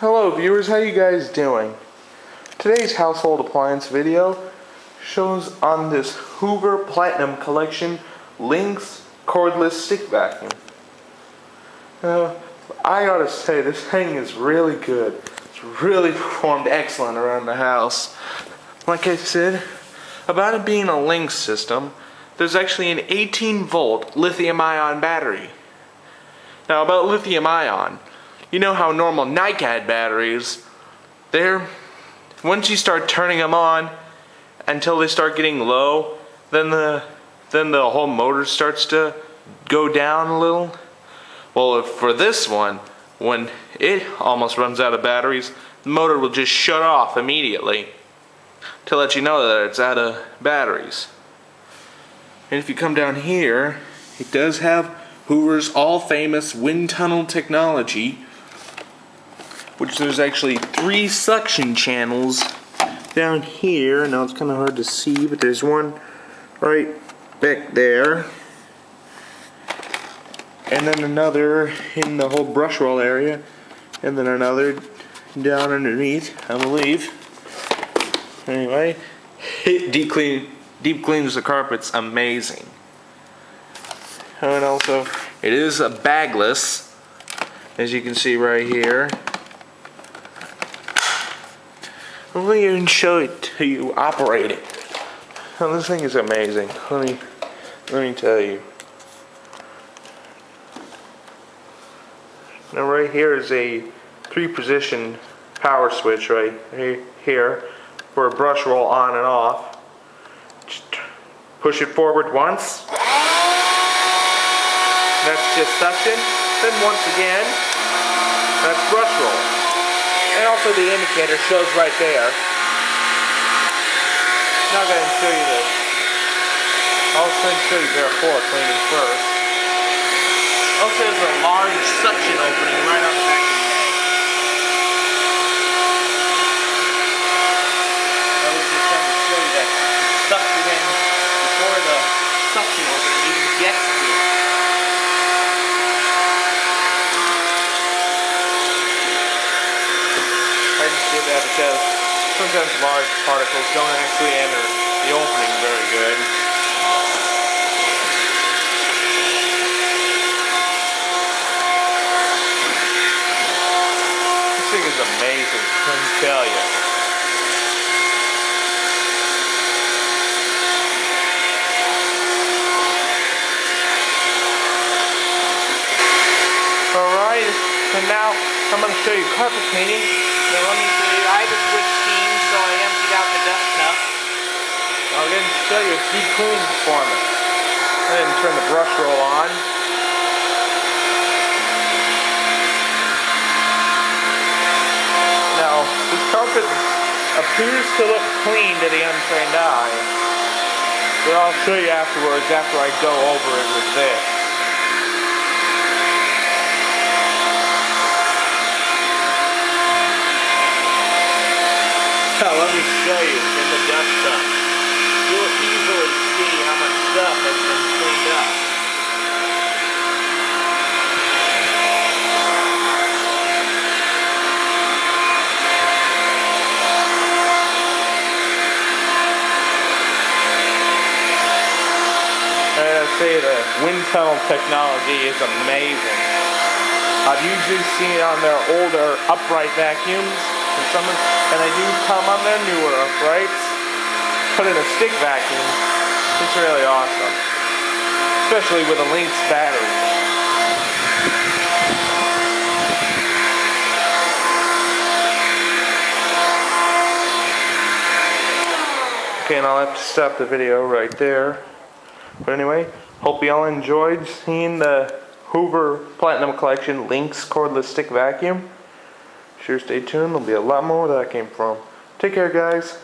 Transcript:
Hello viewers, how you guys doing? Today's household appliance video shows on this Hoover Platinum Collection Linx Cordless Stick Vacuum. I gotta say, this thing is really good. It's really performed excellent around the house. Like I said, about it being a Linx system, there's actually an 18-volt lithium ion battery. Now about lithium ion, you know how normal NiCad batteries, once you start turning them on until they start getting low, then the whole motor starts to go down a little. Well, for this one, when it almost runs out of batteries, the motor will just shut off immediately to let you know that it's out of batteries. And if you come down here, it does have Hoover's all-famous Windtunnel Technology, which there's actually 3 suction channels down here. Now it's kind of hard to see, but there's one right back there, and then another in the whole brush roll area, and then another down underneath, I believe. Anyway, it deep cleans the carpets amazing. And also, it is a bagless, as you can see right here. Let me even show it to you operating. Now, this thing is amazing. Let me tell you. Now right here is a 3-position power switch right here for a brush roll on and off. Just push it forward once. That's just suction. Then once again, that's brush roll. And also the indicator shows right there. Now I'm going to show you this. I'll show you therefore cleaning first. Also there's a large suction opening right on the back of the head. I was just trying to show you that it sucks it in before the suction opening even gets to it. I just did that because sometimes large particles don't actually enter the opening very good. This thing is amazing, let me tell you. Alright, and now I'm going to show you carpet cleaning. Now let me show you, I had to switch steam, so I emptied out the dust cup. I'm going to show you its deep cleaning performance. I didn't turn the brush roll on. Now, this carpet appears to look clean to the untrained eye, but I'll show you afterwards after I go over it with this. Now let me show you in the dust cup. You'll easily see how much stuff has been cleaned up. I gotta say, the Windtunnel Technology is amazing. I've usually seen it on their older upright vacuums, and they do come on their newer uprights. Put in a stick vacuum, it's really awesome, especially with a Linx battery. Okay, and I'll have to stop the video right there. But anyway, hope you all enjoyed seeing the Hoover Platinum Collection Linx Cordless Stick Vacuum. Sure, stay tuned, there'll be a lot more where that came from. Take care, guys.